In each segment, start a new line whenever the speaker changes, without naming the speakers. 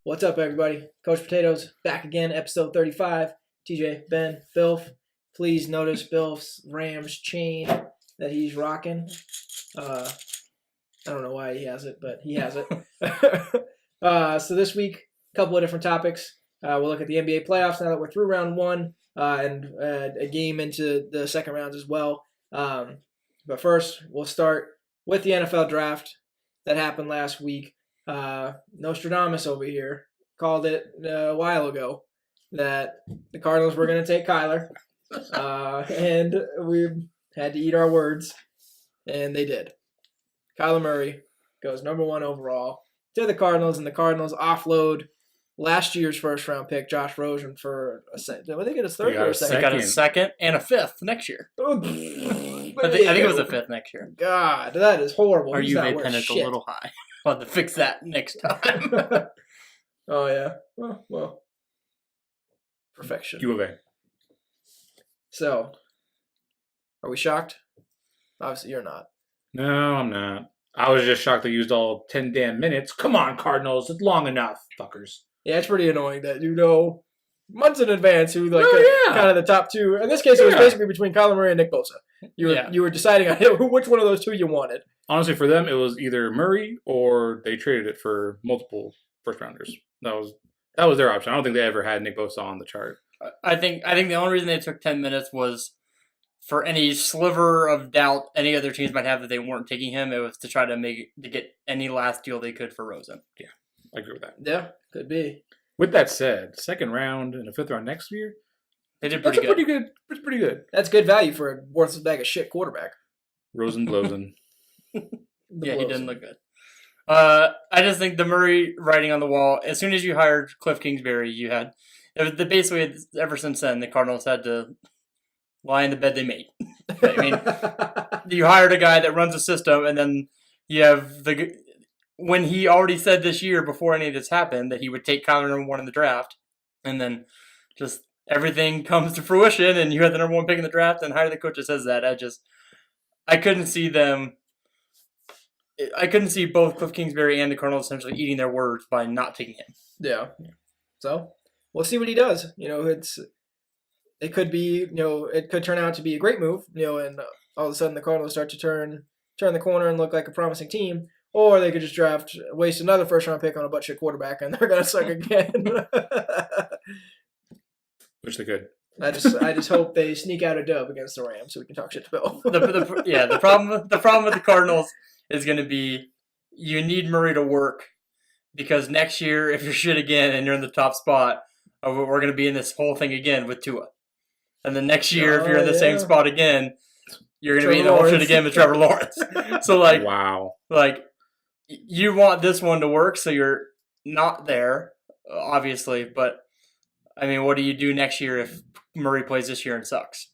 What's up, everybody? Coach Potatoes back again, episode 35. TJ, Ben, Bilf. Please notice Bilf's Rams chain that he's rocking. I don't know why he has it, but he has it. So this week, a couple of different topics. We'll look at the NBA playoffs now that we're through round one and a game into the second rounds as well. But first, we'll start with the NFL draft that happened last week. Nostradamus over here called it a while ago that the Cardinals were going to take Kyler, and we had to eat our words, and they did. Kyler Murray goes number 1 overall to the Cardinals, and the Cardinals offload last year's first-round pick, Josh Rosen, for a second. Did they get his third or a second?
They got a second and a fifth next year. I think it was a fifth next year.
God, that is horrible.
Or Juve pen it a little high. I'll have to fix that next time.
Oh, yeah. Well. Perfection.
U of A.
So, are we shocked? Obviously, you're not.
No, I'm not. I was just shocked they used all 10 damn minutes. Come on, Cardinals. It's long enough, fuckers.
Yeah, it's pretty annoying that you know months in advance who kind of the top two. In this case, it was basically between Kyler Murray and Nick Bosa. You were deciding on which one of those two you wanted.
Honestly, for them, it was either Murray or they traded it for multiple first rounders. That was their option. I don't think they ever had Nick Bosa on the chart.
I think the only reason they took 10 minutes was for any sliver of doubt any other teams might have that they weren't taking him. It was to try to get any last deal they could for Rosen.
Yeah, I agree with that.
Yeah, could be.
With that said, second round and a fifth round next year,
they did pretty good.
It's pretty good.
That's good value for a worthless bag of shit quarterback.
Rosen Blosen.
Yeah, he didn't look good. I just think the Murray writing on the wall, as soon as you hired Cliff Kingsbury, basically ever since then, the Cardinals had to lie in the bed they made. I mean, you hired a guy that runs a system, and then you have when he already said this year, before any of this happened, that he would take Kyler number 1 in the draft, and then just everything comes to fruition, and you had the number 1 pick in the draft, and hire the coach that says that. I couldn't see them. I couldn't see both Cliff Kingsbury and the Cardinals essentially eating their words by not taking him.
Yeah. So we'll see what he does. It could be, it could turn out to be a great move, and all of a sudden the Cardinals start to turn the corner and look like a promising team, or they could just waste another first-round pick on a butt-shit quarterback, and they're going to suck again.
Which they could.
I just hope they sneak out a dub against the Rams so we can talk shit to Bill.
The problem with the Cardinals is going to be you need Murray to work, because next year, if you're shit again and you're in the top spot, we're going to be in this whole thing again with Tua. And then next year, if you're in the same spot again, you're going to be in the whole shit again with Trevor Lawrence. So, wow. You want this one to work, so you're not there, obviously. But, I mean, what do you do next year if Murray plays this year and sucks?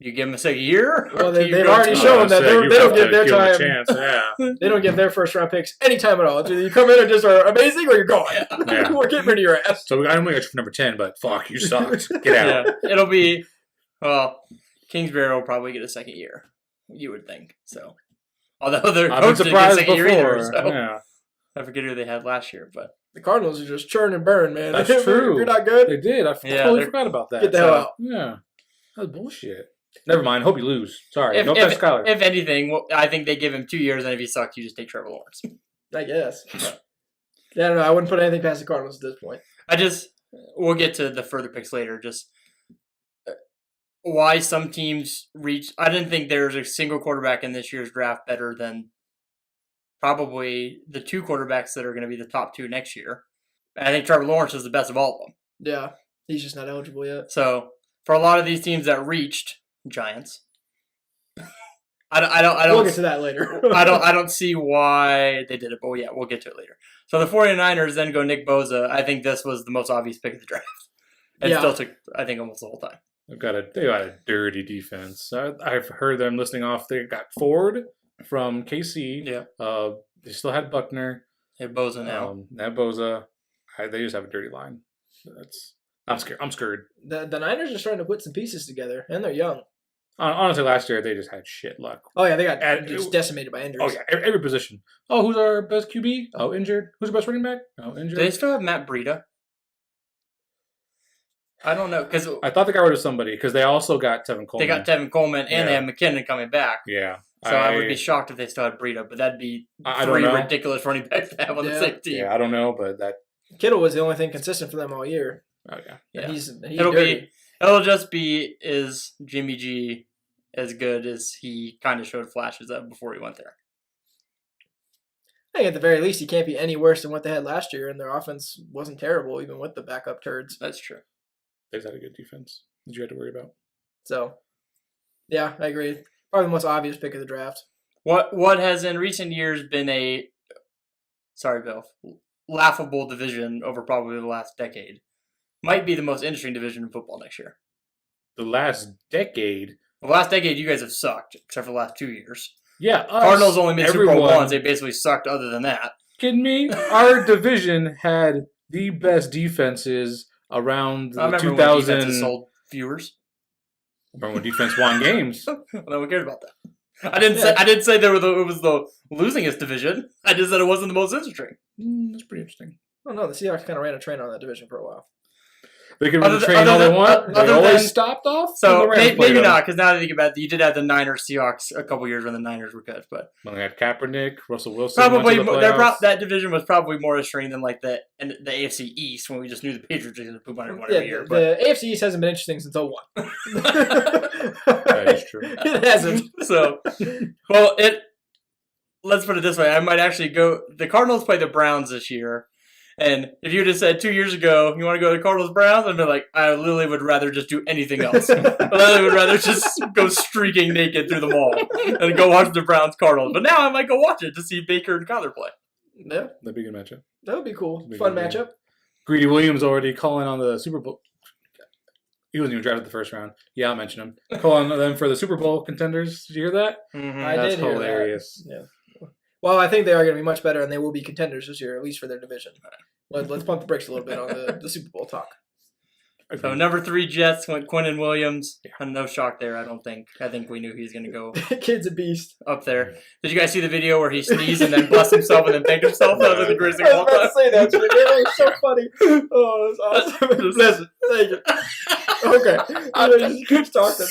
You give him a second year?
Well, they've already shown that they don't get their time.
Chance, yeah.
They don't get their first-round picks any time at all. Either you come in and just are amazing, or you're gone.
Yeah.
We're getting rid of your ass.
So I only got you for number 10, but fuck, you sucked. Get out.
Yeah, it'll be, Kingsbury will probably get a second year, you would think. So, although their coach didn't get a second year either. So. Yeah. I forget who they had last year, but
the Cardinals are just churn and burn, man.
That's true.
You're not good.
They did. I totally forgot about that.
Get the hell out.
Yeah. That was bullshit. Never mind. Hope you lose. Sorry. No offense, Kyler.
If anything, I think they give him 2 years, and if he sucks, you just take Trevor Lawrence.
I guess. Yeah, I don't know. I wouldn't put anything past the Cardinals at this point.
We'll get to the further picks later. Just why some teams reach. I didn't think there's a single quarterback in this year's draft better than probably the 2 quarterbacks that are going to be the top 2 next year. And I think Trevor Lawrence is the best of all of them.
Yeah, he's just not eligible yet.
So for a lot of these teams that reached, Giants. I don't.
We'll get to that later.
I don't see why they did it, but yeah, we'll get to it later. So the 49ers then go Nick Bosa. I think this was the most obvious pick of the draft. It still took, I think, almost the whole time.
They got a dirty defense. I've heard them listing off. They got Ford from KC.
Yeah.
They still had Buckner.
They have Bosa now.
Bosa. They just have a dirty line. I'm scared.
The Niners are starting to put some pieces together, and they're young.
Honestly, last year they just had shit luck.
Oh yeah, they got
And
just decimated by injuries.
Oh yeah, every position. Oh, who's our best QB? Oh, injured. Who's our best running back? Oh, injured.
Do they still have Matt Breida? I don't know because
I thought they got rid of somebody because they also got Tevin Coleman.
they got Tevin Coleman and they
Yeah.
have McKinnon coming back.
Yeah.
So I would be shocked if they still had Breida, but that'd be
I don't
three
know.
ridiculous running backs to have on the
Yeah.
same team.
Yeah, I don't know, but that.
Kittle was the only thing consistent for them all year.
Oh yeah.
Yeah.
And he's
It'll just be is Jimmy G as good as he kind of showed flashes of before he went there.
I think at the very least he can't be any worse than what they had last year, and their offense wasn't terrible even with the backup turds.
That's true.
They've had a good defense that you had to worry about.
So, yeah, I agree. Probably the most obvious pick of the draft.
What has in recent years been a laughable division over probably the last decade might be the most interesting division in football next year.
The last decade.
The last decade, you guys have sucked, except for the last 2 years.
Yeah, us,
Cardinals only made Super Bowl
everyone.
once. They basically sucked other than that.
Kidding me? Our division had the best defenses around
I
the
remember
2000.
when defenses sold viewers.
Remember when defense won games?
No one cared about that. I didn't say it was the losingest division. I just said it wasn't the most interesting.
That's pretty interesting.
I don't know. The Seahawks kind of ran a train on that division for a while.
They can
Other
train
than-
all they
other
want.
than-
They
other
always
than-
stopped off.
So
and the Rams played
maybe
them.
not, because now that I think about it, you did have the Niners Seahawks a couple years when the Niners were good, but
When they had Kaepernick, Russell Wilson.
probably
went to the playoffs.
that division was probably more extreme than like the AFC East when we just knew the Patriots were going to poop on everyone every year.
The AFC East hasn't been interesting since 01.
That is true.
It hasn't.
So, let's put it this way: I might actually go. The Cardinals play the Browns this year. And if you just said 2 years ago, you want to go to the Cardinals Browns, I'd be like, I literally would rather just do anything else. I literally would rather just go streaking naked through the mall and go watch the Browns Cardinals. But now I might go watch it to see Baker and Kyler play.
Yeah,
That'd be a good matchup.
that would be cool.
That'd be
Fun
good, yeah.
matchup.
Greedy Williams already calling on the Super Bowl. He wasn't even drafted the first round. Yeah, I'll mention him. Calling them for the Super Bowl contenders. Did you hear that?
I
That's
did hear
hilarious.
that. Yeah. Well, I think they are going to be much better, and they will be contenders this year, at least for their division. Let's pump the brakes a little bit on the Super Bowl talk.
So number 3 Jets went Quinnen Williams. Yeah. No shock there, I don't think. I think we knew he was going to go
Kid's a beast.
up there. Did you guys see the video where he sneezed and then blessed himself and then thanked himself? That was like the greatest thing
I
of all
was about
time.
to say that. It was so funny. Oh, that's awesome. Listen, thank you. Okay. He just keeps talking.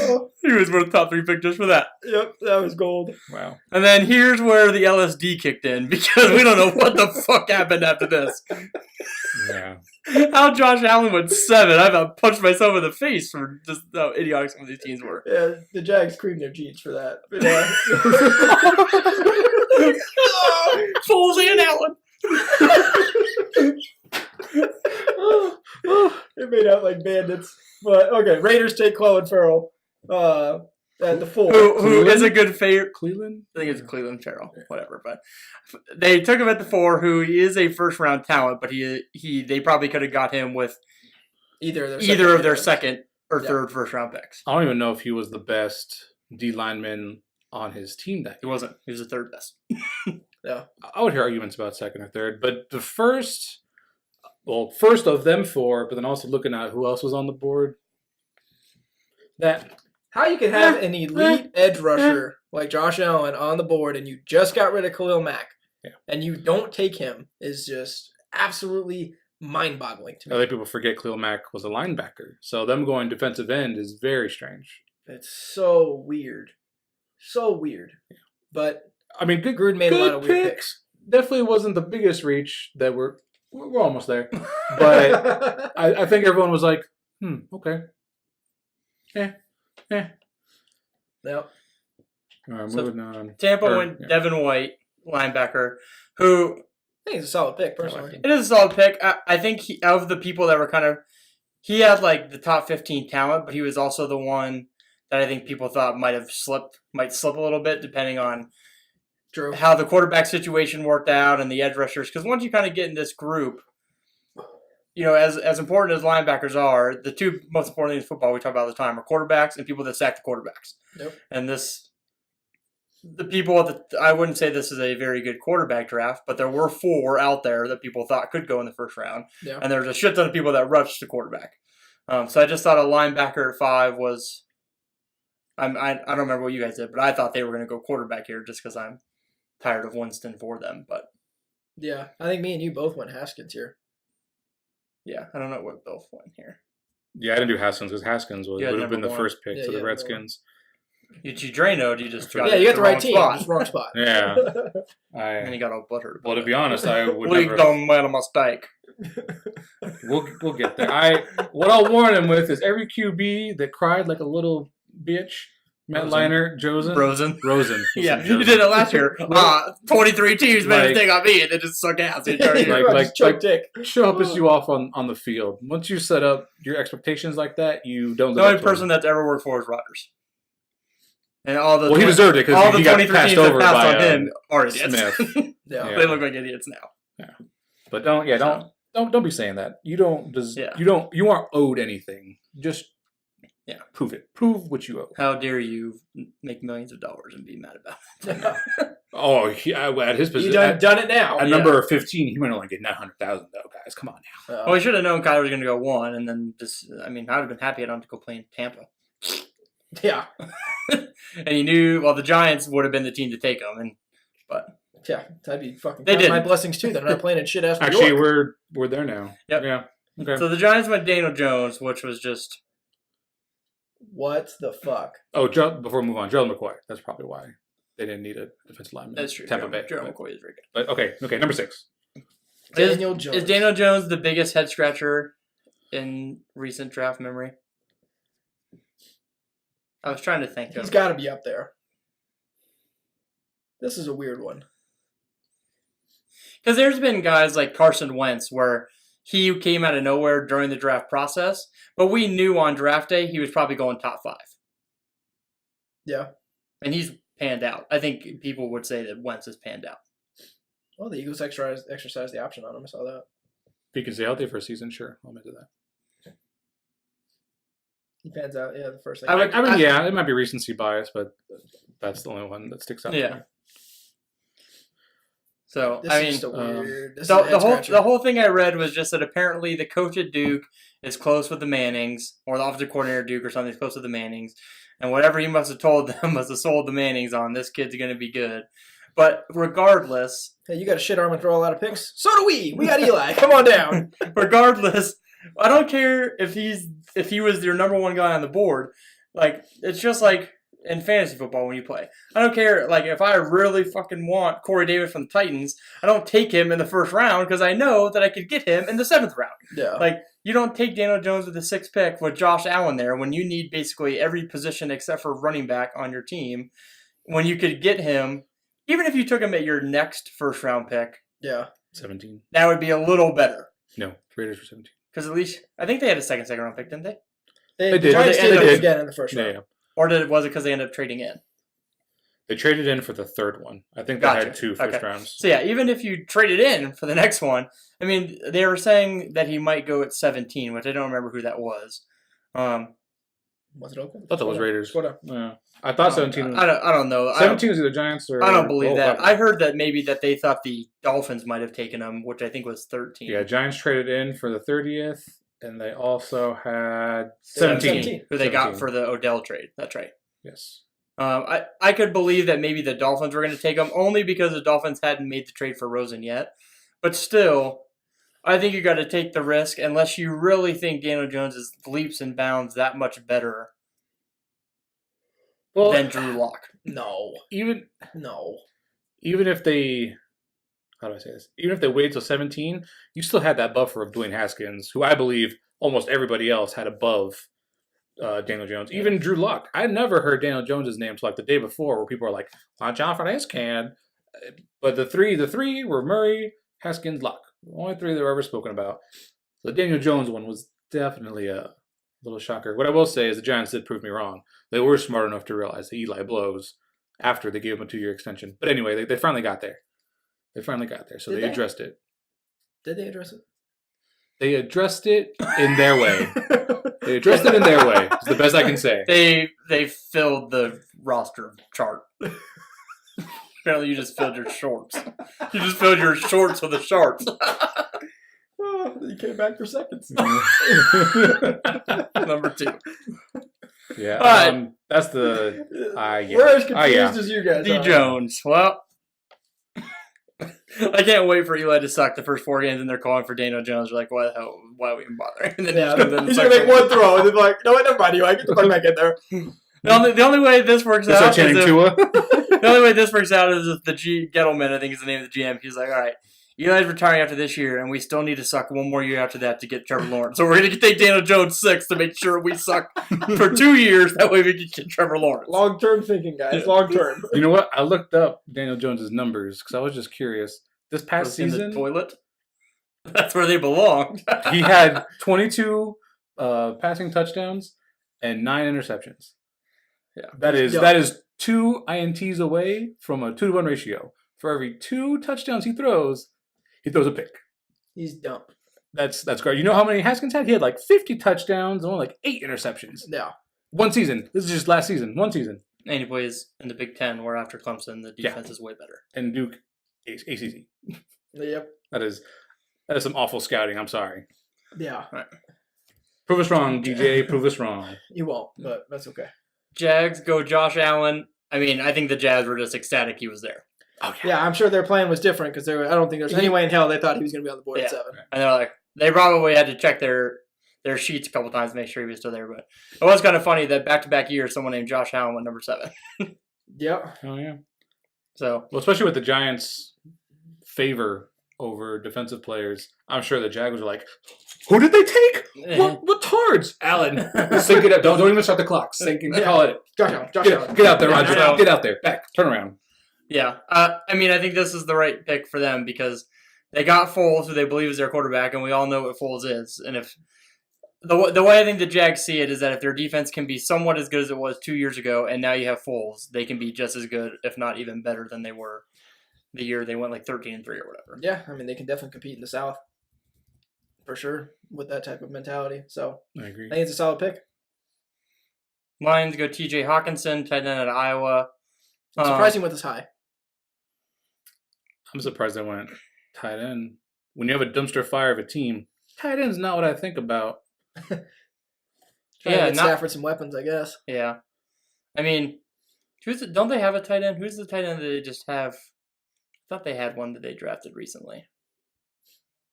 Oh,
He was one of the top 3 pick just for that.
yep, that was gold.
Wow.
And then here's where the LSD kicked in because we don't know what the fuck happened after this.
Yeah.
How Josh Allen went 7. I about punched myself in the face for just how idiotic some of these teams were.
Yeah, the Jags creamed their jeans for that. But,
Foles and Allen.
They made out like bandits. But okay, Raiders take Clelin Ferrell at the 4.
Who is a good favorite?
Cleveland?
I think it's Cleveland Farrell, whatever. But they took him at the 4, who is a first round talent, but they probably could have got him with
either
of their second or third first round picks.
I don't even know if he was the best D lineman on his team that
He
year.
wasn't. He was the third best.
Yeah.
I would hear arguments about second or third, but the first of them 4, but then also looking at who else was on the board.
How you can have an elite edge rusher like Josh Allen on the board and you just got rid of Khalil Mack and you don't take him is just absolutely mind-boggling to me.
Other people forget Khalil Mack was a linebacker, so them going defensive end is very strange.
It's so weird. So weird. But
I mean,
Gruden made a lot of weird picks.
Definitely wasn't the biggest reach that we're almost there. But I think everyone was like, okay.
Yep.
All right,
So
moving on.
Tampa went Devin White, linebacker, who
I think it's a solid pick, personally.
it is a solid pick. I think of the people that were he had like the top 15 talent, but he was also the one that I think people thought might slip a little bit depending on
True.
how the quarterback situation worked out and the edge rushers. Because once you kind of get in this group, as important as linebackers are, the 2 most important things in football we talk about all the time are quarterbacks and people that sack the quarterbacks.
Yep.
And the people I wouldn't say this is a very good quarterback draft, but there were 4 out there that people thought could go in the first round.
Yeah.
And there's a shit ton of people that rushed the quarterback. So I just thought a linebacker at 5 was I don't remember what you guys did, but I thought they were going to go quarterback here just because I'm tired of Winston for them. But
Yeah, I think me and you both went Haskins here.
yeah, I don't know what Bill went here.
Yeah, I didn't do Haskins because Haskins would
Yeah,
have been the
number
first pick
Yeah,
to the
yeah,
Redskins.
You Drano'd, you just got
Yeah, you got the right team,
spot.
just wrong spot.
Yeah.
And then you got all butthurt.
Well, to be honest, I would
we
never.
done made a mistake.
We'll get there. What I'll warn him with is every QB that cried like a little bitch. Matt
Rosen.
Leinart, Josen.
Rosen. Yeah,
Josen.
you did it last year. 23 teams made a
Like-
mistake on me, and they just suck ass.
Like-
Just choke dick.
Show up as you off on the field. Once you set up your expectations like that, you don't.
The only person that's ever worked for is Rodgers. And all the
Well, he deserved it
all
because
the
he got
23
passed
teams that
over
passed
by
on him are idiots.
Smith.
Yeah.
Yeah.
They look like idiots now.
But don't be saying that. You don't.
Yeah.
You aren't owed anything. Just prove it. Prove what you owe.
How dare you make millions of dollars and be mad about it?
Oh, at his
You
position,
done it now.
at number 15, he might only get 900,000 though, guys. Come on now.
Well, we should have known Kyler was going to go 1, and then just, I mean, I would have been happy I don't have to go play in Tampa.
Yeah.
And you knew, well, the Giants would have been the team to take him, but
Yeah, that'd be fucking.
They
count my
didn't.
blessings too. They're not playing in shit ass.
Actually, we're there now.
Yep.
Yeah. Okay.
so the Giants went Daniel Jones, which was just
What the fuck?
Before we move on, Gerald McCoy. That's probably why they didn't need a defensive lineman.
that's true.
Tampa Bay.
Gerald McCoy is very good.
But okay, number 6.
Daniel Jones.
Is Daniel Jones the biggest head scratcher in recent draft memory? I was trying to think.
He's got to be up there. This is a weird one.
Because there's been guys like Carson Wentz where he came out of nowhere during the draft process, but we knew on draft day he was probably going top 5.
Yeah.
And he's panned out. I think people would say that Wentz has panned out.
Well, the Eagles exercised the option on him. I saw that.
If he can stay healthy for a season, sure, I'll admit to that.
He pans out. Yeah, the first thing.
I mean, yeah, it might be recency bias, but that's the only one that sticks out.
Yeah.
To me.
So
This
I
is
mean,
just a weird. This is
the
a head
whole
scratcher.
the whole thing I read was just that apparently the coach at Duke is close with the Mannings, or the offensive coordinator at Duke or something is close with the Mannings, and whatever he must have told them must have sold the Mannings on this kid's going to be good. But regardless,
Hey, you got a shit arm and throw a lot of picks. So do we. We got Eli. Come on down.
regardless, I don't care if he was your number 1 guy on the board. Like, it's just like in fantasy football when you play. I don't care. Like, if I really fucking want Corey Davis from the Titans, I don't take him in the first round because I know that I could get him in the 7th round.
Yeah.
Like, you don't take Daniel Jones with the 6th pick with Josh Allen there when you need basically every position except for running back on your team. When you could get him, even if you took him at your next first round pick,
Yeah.
17.
that would be a little better.
No, Raiders were 17.
Because at least, I think they had a second round pick, didn't they?
They
did.
Giants
They
did it
did.
again in the first
Yeah,
round.
yeah.
Or was it because they ended up trading in?
They traded in for the 3rd one. I think they
Gotcha.
had 2 first
Okay.
rounds.
So yeah, even if you traded in for the next one, I mean, they were saying that he might go at 17, which I don't remember who that was.
Was it Oakland?
I thought that was Raiders.
What up?
Yeah. I thought 17 was...
I don't know.
17 was either Giants or...
I don't believe that.
Falcons.
I heard that maybe that they thought the Dolphins might have taken him, which I think was 13.
Yeah, Giants traded in for the 30th, and they also had 17.
Who they got
17.
for the Odell trade. That's right.
Yes.
I could believe that maybe the Dolphins were going to take him only because the Dolphins hadn't made the trade for Rosen yet. But still, I think you got to take the risk unless you really think Daniel Jones is leaps and bounds that much better
Well,
than Drew Lock.
No.
even
No.
if they... How do I say this? Even if they waited till 17, you still had that buffer of Dwayne Haskins, who I believe almost everybody else had above Daniel Jones. Even Drew Lock. I never heard Daniel Jones' name until like the day before, where people were like, "Watch out for this kid." But the three were Murray, Haskins, Lock. The only 3 they were ever spoken about. So the Daniel Jones one was definitely a little shocker. What I will say is the Giants did prove me wrong. They were smart enough to realize that Eli blows after they gave him a 2-year extension. But anyway, they finally got there. So
Did
they
they?
addressed it.
Did they address it?
They addressed it in their way. They addressed it in their way. It's the best I can say.
They filled the roster chart. Apparently, you just filled your shorts. You just filled your shorts with the sharks.
Oh, you came back for seconds.
Number 2.
Yeah.
All right.
That's the.
We're as confused
yeah.
as you guys
D.
are.
Jones. Well, I can't wait for Eli to suck the first 4 games, and they're calling for Daniel Jones. They're like, why the hell? Why are we even bothering? And then
Yeah,
he just comes in and
he's
sucks
gonna make
it.
one throw, and then like, no, wait, never mind, Eli, get the fuck back in there.
The only way this works
They start
out is
chanting
if,
Tua.
the only way this works out is if the Gettleman, I think is the name of the GM. He's like, all right, Eli's retiring after this year, and we still need to suck one more year after that to get Trevor Lawrence. So we're going to take Daniel Jones 6 to make sure we suck for 2 years. That way we can get Trevor Lawrence.
Long term thinking, guys. Long term.
You know what? I looked up Daniel Jones's numbers because I was just curious. This past
In
season,
the toilet. That's where they belong.
he had 22 passing touchdowns and 9 interceptions.
Yeah.
That is
Yeah.
2 INTs away from a 2-to-1 ratio. For every 2 touchdowns he throws a pick.
He's dumb.
That's great. You know how many Haskins had? He had like 50 touchdowns and only like 8 interceptions.
Yeah.
One season. This is just last season. One season.
And he plays in the Big Ten, where after Clemson, the defense is way better.
And Duke ACC.
Yep.
That is some awful scouting. I'm sorry.
Yeah.
Prove us wrong, DJ. Prove us wrong.
You won't, but that's okay.
Jags go Josh Allen. I mean, I think the Jazz were just ecstatic he was there.
Oh
Yeah, I'm sure their plan was different because I don't think there's any way in hell they thought he was going to be on the board at
Yeah.
7.
And they're like, they probably had to check their sheets a couple times to make sure he was still there. But it was kind of funny that back-to-back years, someone named Josh Allen went number 7.
Yep.
Oh yeah.
So
Well, especially with the Giants' favor over defensive players, I'm sure the Jaguars are like, "Who did they take? What tards? Allen, sync it up. Don't even start the clock. Sync it. Call it.
Josh Allen. Josh
Get
Allen.
out there, Roger.
Yeah.
Get out there. Back. Turn around.
yeah, I mean, I think this is the right pick for them because they got Foles, who they believe is their quarterback, and we all know what Foles is. And if the way I think the Jags see it is that if their defense can be somewhat as good as it was 2 years ago, and now you have Foles, they can be just as good, if not even better, than they were the year they went like 13-3 or whatever.
Yeah, I mean, they can definitely compete in the South. For sure, with that type of mentality. So,
I agree.
I think it's a solid pick.
Lions go T.J. Hawkinson, tight end at Iowa.
I'm surprised he went this high.
I'm surprised they went tight end. When you have a dumpster fire of a team, tight end's not what I think about.
Trying
Yeah,
to get
not-
Stafford some weapons, I guess.
Yeah. I mean, don't they have a tight end? Who's the tight end that they just have? I thought they had one that they drafted recently.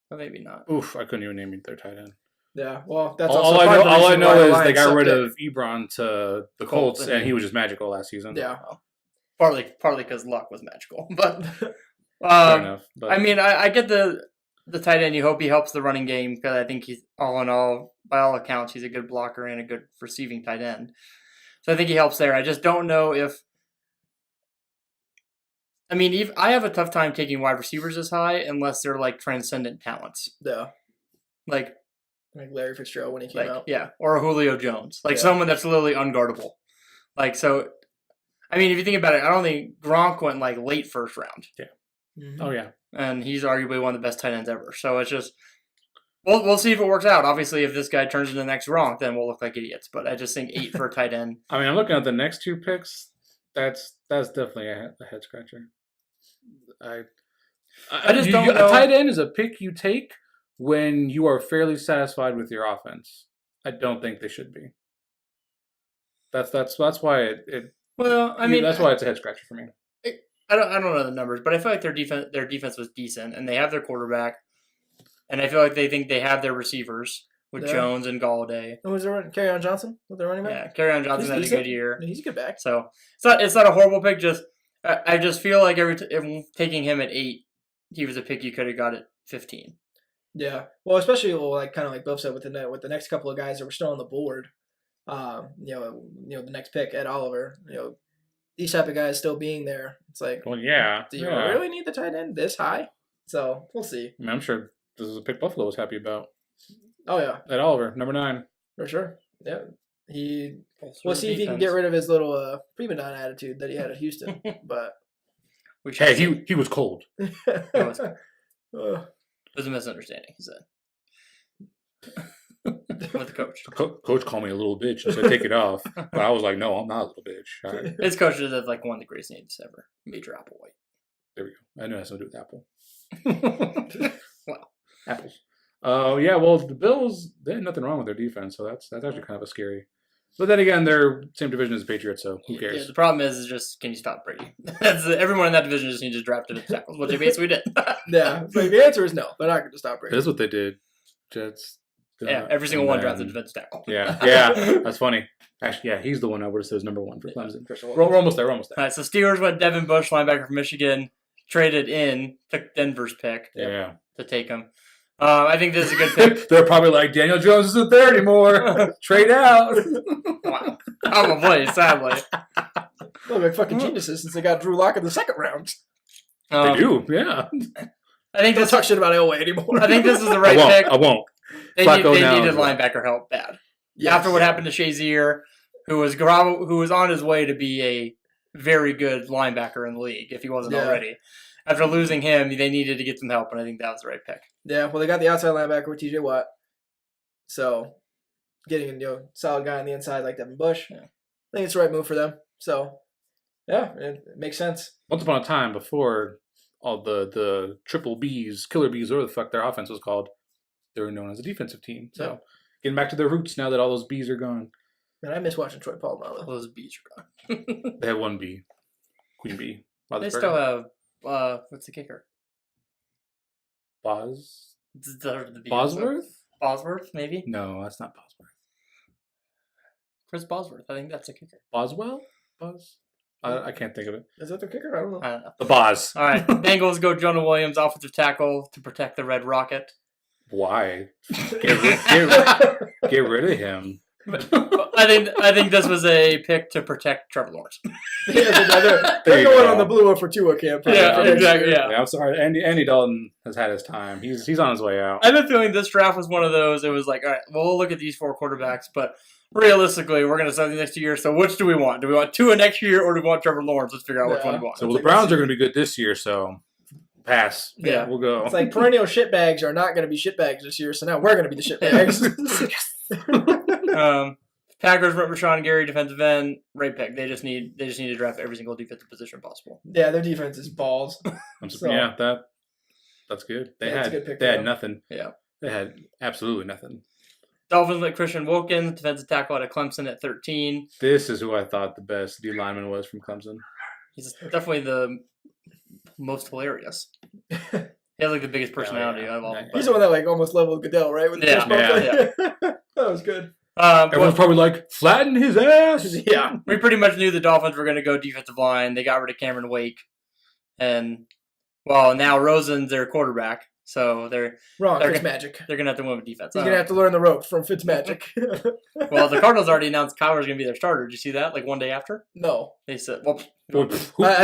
But maybe not.
Oof, I couldn't even name their tight end.
Yeah, well, that's
All
also
I
part of the
know
reason why
is
the
they
Lions
got
suck
rid
dick.
of Ebron to the Colts,
Colts,
and he was just magical last season.
Yeah.
Partly because luck was magical. But
Fair enough. But
I mean, I get the tight end. You hope he helps the running game because I think he's all in all, by all accounts, he's a good blocker and a good receiving tight end. So I think he helps there. I just don't know if. I mean, I have a tough time taking wide receivers this high unless they're like transcendent talents,
Yeah,
like
Larry Fitzgerald when he came out.
yeah, or a Julio Jones, like
Yeah.
someone that's literally unguardable. Like so, I mean, if you think about it, I don't think Gronk went like late first round.
Mhm.
oh yeah,
And he's arguably one of the best tight ends ever. So it's just we'll see if it works out. Obviously, if this guy turns into the next Gronk, then we'll look like idiots. But I just think 8 for a tight end.
I mean, I'm looking at the next 2 picks. That's definitely a head scratcher.
I just don't know.
A tight end is a pick you take when you are fairly satisfied with your offense. I don't think they should be. That's why it.
Well, I mean,
that's why it's a head scratcher for me.
I don't know the numbers, but I feel like their defense was decent, and they have their quarterback, and I feel like they think they have their receivers with
Yeah.
Jones and Galladay.
Who was the running? Carry on Johnson? Was the running back?
Yeah, Kerryon Johnson had a
decent.
good year,
He's a good back.
so it's not a horrible pick. Just I just feel like if taking him at 8, he was a pick you could have got at 15.
Yeah. Well, especially like kind of like Bill said with the next couple of guys that were still on the board. The next pick, Ed Oliver. These type of guys still being there. It's like,
Well, yeah.
do you
yeah.
really need the tight end this high? So we'll see.
I mean, I'm sure this is a pick Buffalo was happy about.
Oh yeah,
Ed Oliver, number 9.
for sure. Yeah. We'll see if he can get rid of his little prima donna attitude that he had at Houston. But
We should
Hey,
see.
he was cold.
was-
Uh,
It was a misunderstanding, he said. With the coach.
Coach called me a little bitch and said take it off, but I was like, no, I'm not a little bitch. All right,
His coach is like one of the greatest names ever. Major Applewhite.
there we go. I knew it has something to do with Apple.
Wow.
Apples. Yeah. Well, the Bills, they had nothing wrong with their defense, so that's actually kind of a scary But then again, they're same division as the Patriots, so who
Yeah,
cares?
the problem is just can you stop Brady? Everyone in that division just needs to draft defensive tackles, which they basically did.
Yeah, like the answer is no. They're not going to stop Brady.
That's what they did. Jets.
Yeah, every single one
and
drafted
then-
defensive tackle.
Yeah, that's funny. Actually, yeah, he's the one I would have said was number one for Clemson.
Christian
We're
Wilkins.
almost there. We're almost
All
there.
right, so Steelers went Devin Bush, linebacker from Michigan, traded in, took Denver's pick
Yeah.
to take him. I think this is a good pick.
They're probably like, Daniel Jones isn't there anymore. Trade out.
Wow. Probably, sadly.
Well, they're fucking geniuses since they got Drew Lock in the second round.
They do, yeah.
I think
Don't
this.
talk shit about Elway anymore.
I think this is the
I
right
won't.
pick.
I won't.
They
Flacco now
needed
is
linebacker help bad.
Yes.
After what happened to Shazier, who was on his way to be a very good linebacker in the league if he wasn't
Yeah.
already. After losing him, they needed to get some help, and I think that was the right pick.
Yeah, well, they got the outside linebacker with TJ Watt. So, getting a solid guy on the inside like Devin Bush,
Yeah.
I think it's the right move for them. So, yeah, it makes sense.
Once upon a time, before all the triple Bs, killer Bs, whatever the fuck their offense was called, they were known as a defensive team. So,
Yeah.
getting back to their roots now that all those Bs are gone.
Man, I miss watching Troy Polamalu.
Those beats are gone.
They have one B. Queen B.
They
Roethlisberger.
still have what's the kicker? The
Bosworth?
Bosworth, maybe.
No, that's not Bosworth.
Chris Bosworth. I think that's a kicker.
Boswell? Bos? I can't think of it.
Is that their kicker? I don't know.
I don't know.
The Boz.
All right, Bengals go Jonah Williams, offensive tackle, to protect the Red Rocket.
Why? Get rid of him.
I think this was a pick to protect Trevor Lawrence.
Yeah, they're
There you
going
go.
on the Blue for Tua campaign.
Yeah,
for next
exactly,
year.
yeah.
I'm sorry. Andy Dalton has had his time. He's on his way out.
I have a feeling this draft was one of those. It was like, all right, well, we'll look at these four quarterbacks, but realistically, we're going to start the next year. So which do we want? Do we want Tua next year, or do we want Trevor Lawrence? Let's figure out which
Yeah.
one we want.
So the Browns are going to be good this year. So pass.
Yeah.
we'll go.
It's like perennial shitbags are not going to be shitbags this year, so now we're going to be the shitbags.
Packers went Rashawn Gary, defensive end, right pick. They just need to draft every single defensive position possible.
Yeah, their defense is balls. So-
Yeah, that's good. They
Yeah, it's a good pick
they
for
had
them.
nothing.
Yeah.
They had absolutely nothing.
Dolphins let Christian Wilkins, defensive tackle out of Clemson at 13.
This is who I thought the best D lineman was from Clemson.
He's definitely the most hilarious. He has like the biggest personality
yeah.
out of all.
Yeah.
He's the one that like almost leveled Goodell, right? With the
Yeah.
fishbowl thing. That was good.
Everyone's probably like, flatten his ass.
Yeah.
We pretty much knew the Dolphins were going to go defensive line. They got rid of Cameron Wake, and well, now Rosen's their quarterback, so they're
Wrong.
They're
Fitzmagic.
going to have to win with defense.
He's gonna have to learn the ropes from Fitzmagic.
Well, the Cardinals already announced Kyler's going to be their starter. Did you see that? Like one day after,
No.
they said, "Well,
I didn't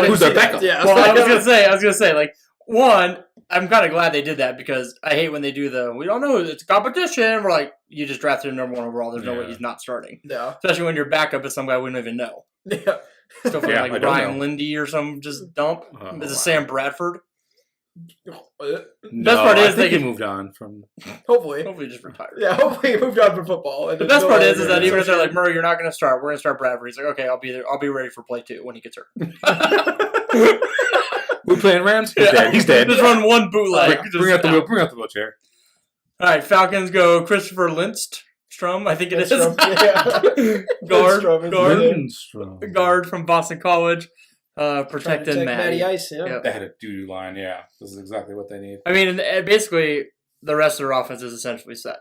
Who's
see
their
that.
backup?
Yeah.
well, I was gonna say, like, one, I'm kind of glad they did that because I hate when they do we don't know, it's a competition. We're like, you just drafted him number one overall. There's no way
Yeah.
he's not starting.
No.
Especially when your backup is some guy we don't even know.
Yeah.
Still feeling
Yeah,
like
I don't
Ryan
know.
Lindy or some just dump.
Oh,
This is
wow.
Sam Bradford.
No,
Best part is
I
they
think he
can-
moved on from.
Hopefully.
Hopefully just retired.
Yeah, hopefully he moved on from football. And
The
there's
best
no
part is
longer
that even if they're like,
associated-
Murray, you're not going to start. We're going to start Bradford. He's like, okay, I'll be there. I'll be ready for play 2 when he gets hurt.
We're playing Rams. He's
Yeah.
dead. He's dead.
Just run one bootleg.
Bring out the wheelchair.
All right, Falcons go Christopher Lindstrom, I think it is.
Lindstrom, yeah.
guard,
Lindstrom is
guard,
the
Lindstrom.
guard from Boston College,
Trying to
protecting
take
Matty.
Ice, yeah.
Yep.
They had a doo-doo line. Yeah, this is exactly what they need.
I mean, and basically, the rest of their offense is essentially set.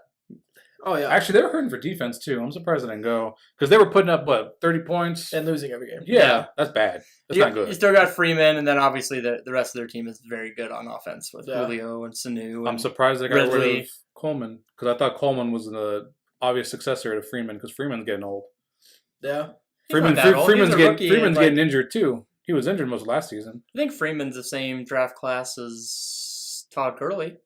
Oh, yeah.
Actually, they were hurting for defense too. I'm surprised they didn't go because they were putting up 30 points.
And losing every game.
Yeah, that's bad. That's not
You
good.
still got Freeman, and then obviously the rest of their team is very good on offense with
Yeah.
Julio and Sanu.
I'm
And
surprised they got rid
Ridley.
of Coleman because I thought Coleman was the obvious successor to Freeman because Freeman's getting old.
Yeah.
He's not that old. He was
Freeman's
a
getting
rookie
Freeman's
in,
getting injured too. He was injured most of last season.
I think Freeman's the same draft class as Todd Gurley,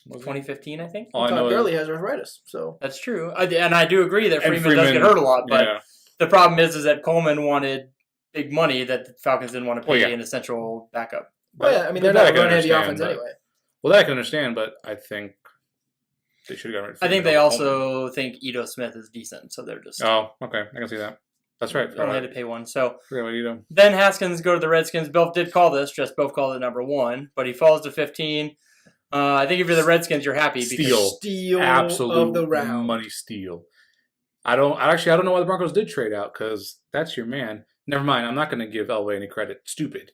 Was he?
2015, I think.
All I know
Todd
is-
Gurley has arthritis, so.
That's true. And I do agree that
and
Freeman does get hurt a lot, but
yeah.
the problem is that Coleman wanted big money that the Falcons didn't want to pay
Well, yeah.
an essential backup.
Well, yeah, I mean, they're
That
not
I
a
can
run-heavy
understand,
offense
but-
anyway.
Well, that I can understand, but I think they should have gotten rid of
I think
Freeman
they
over Coleman.
also think Ito Smith is decent, so they're just
Oh, okay. I can see that. That's right.
only had to pay one. So
Forget what you do.
then Haskins go to the Redskins. Belf did call this, just Belf called it number 1, but he falls to 15. I think if you're the Redskins, you're happy because
Steal.
Steal
Absolute
of the round.
money steal. I don't know why the Broncos did trade out because that's your man. Never mind. I'm not going to give Elway any credit. Stupid.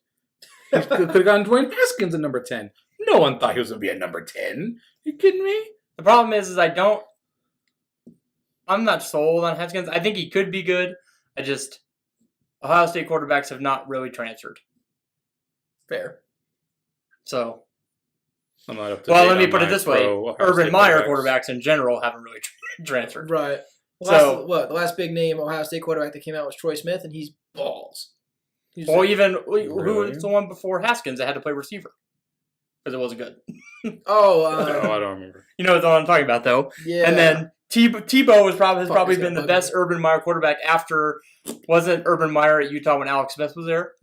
He could have gotten Dwayne Haskins at number 10. No one thought he was going to be at number 10. You kidding me?
The problem is I'm not sold on Haskins. I think he could be good. Ohio State quarterbacks have not really transferred.
Fair.
So,
I'm not up to
well,
date
let me
on
put it
my
this way:
pro Ohio
Urban
State
Meyer quarterbacks in general haven't really transferred.
Right.
So-
The last big name Ohio State quarterback that came out was Troy Smith, and he's balls. He's
Or
like,
even who
Really?
was the one before Haskins that had to play receiver because it wasn't good.
Oh, I don't remember.
You know what I'm talking about, though.
yeah.
And then Tebow has probably
Fuck, he's
been
got
the
buggy.
best Urban Meyer quarterback after. Wasn't Urban Meyer at Utah when Alex Smith was there?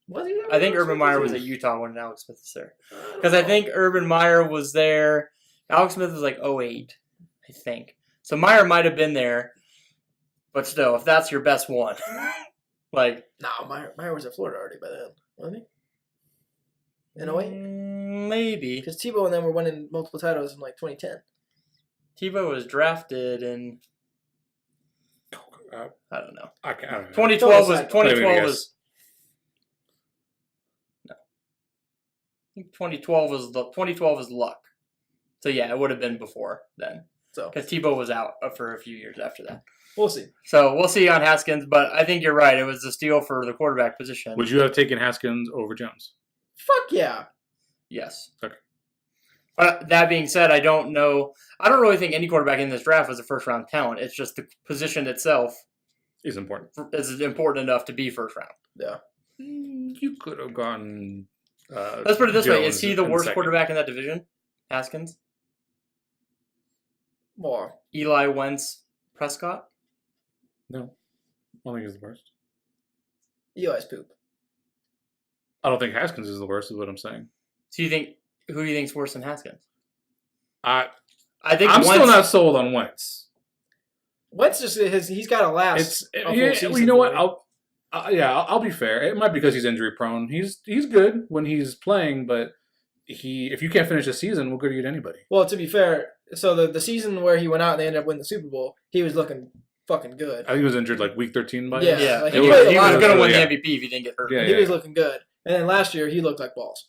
Was he?
I think Urban Meyer was at Utah when Alex Smith was there. Because I think Urban Meyer was there. Alex Smith was like 08, I think. So Meyer might have been there. But still, if that's your best one. Like.
No, Meyer was at Florida already by then, wasn't he? In a way?
Maybe.
Because Tebow and them were winning multiple titles in like 2010.
Tebow was drafted in.
Uh,
I don't know.
I don't know.
2012 was.
Maybe
2012
guess.
was. No. I think 2012 was luck. So yeah, it would have been before then.
So
Because Tebow was out for a few years after that.
we'll see.
So we'll see on Haskins, but I think you're right. It was a steal for the quarterback position.
Would you have taken Haskins over Jones?
Fuck yeah.
Yes.
Okay.
But that being said, I don't know. I don't really think any quarterback in this draft was a first round talent. It's just the position itself
Is important.
is important enough to be first round.
Yeah.
You could have gone.
Let's put it this way:
Jones
is he the
in
worst
second.
quarterback in that division? Haskins,
More.
Eli, Wentz, Prescott.
No, I don't think he's the worst.
Eli's poop.
I don't think Haskins is the worst. Is what I'm saying.
So you think who do you think's worse than Haskins?
I
I think
I'm
Wentz,
still not sold on Wentz.
Wentz just he's got to last.
It's
a full
yeah,
season
well, you know what?
for me.
I'll be fair. It might be because he's injury prone. He's good when he's playing, but if you can't finish the season, what good are you to anybody?
Well, to be fair, so the season where he went out and they ended up winning the Super Bowl, he was looking fucking good.
I think he was injured like week 13 by
Yeah.
then.
yeah,
like,
he
he
was,
played a
he
lot
was
of
going to win
yeah.
the MVP if he didn't get hurt
Yeah,
He was looking good. And then last year he looked like balls.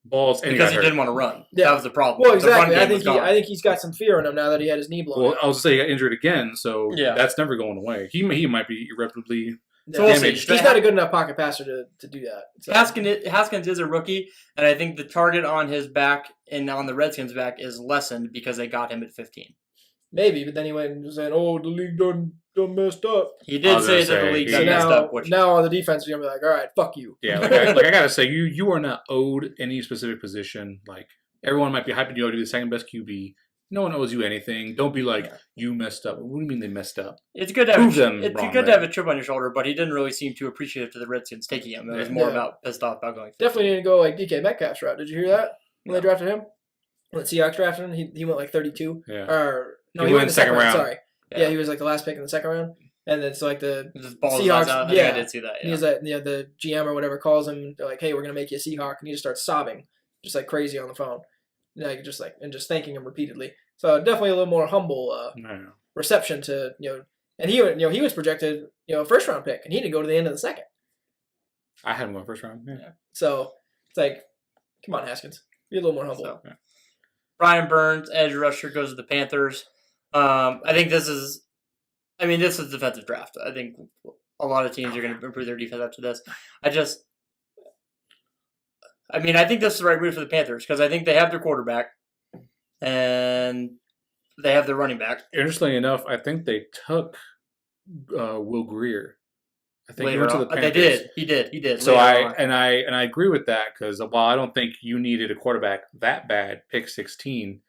Balls and
because
he
he
got
didn't
hurt.
want to run.
Yeah.
That was the problem.
Well,
The run
exactly.
game was gone.
I think he's got some fear in him now that he had his knee blown
Well,
out.
I was saying he got injured again, so
Yeah.
that's never going away. He might be irreparably.
So we'll
damaged.
see.
He's not a good enough pocket passer to do that. So.
Haskins is a rookie, and I think the target on his back and on the Redskins' back is lessened because they got him at 15.
Maybe, but then he went and said, "Oh, the league done messed up."
He
I
did
was
say
gonna
that the
say,
league
he-
got
So
messed
now,
up, which
now on the defense, you're gonna be like, "All right, fuck you."
Yeah, like I gotta say, you are not owed any specific position. Like everyone might be hyping you up to be the second best QB. No one owes you anything. Don't be like you messed up. What do you mean they messed up?
it's good to
Prove
have
them
it's
wrong,
good to
right?
have a chip on your shoulder, but he didn't really seem too appreciative to the Redskins taking him. It was more
Yeah.
about pissed off about going. 15.
Definitely need to go like DK Metcalf's route. Did you hear that when they drafted him? When the Seahawks drafted him, he went like 32.
Yeah.
Or no,
He
he
went
went in the second round.
round.
Sorry.
Yeah.
Yeah, he was like the last pick in the second round, and it's like the
Just balls
Seahawks,
out. I
yeah.
think I did see that.
and
Yeah.
he's like the GM or whatever calls him. They're like, "Hey, we're gonna make you a Seahawk," and he just starts sobbing, just like crazy on the phone, like just thanking him repeatedly. So definitely a little more humble
No.
reception to and he was projected first round pick, and he didn't go to the end of the second.
I had him going first round. Yeah.
So it's like, come on, Haskins, be a little more humble.
So, Brian Burns, edge rusher, goes to the Panthers. I think this is defensive draft. I think a lot of teams are going to improve their defense after this. I think this is the right move for the Panthers because I think they have their quarterback and they have their running back.
Interestingly enough, I think they took Will Greer. I think he
Later
went to
on.
the Panthers.
They did. He did.
So
later on.
I agree with that because while I don't think you needed a quarterback that bad, pick 16.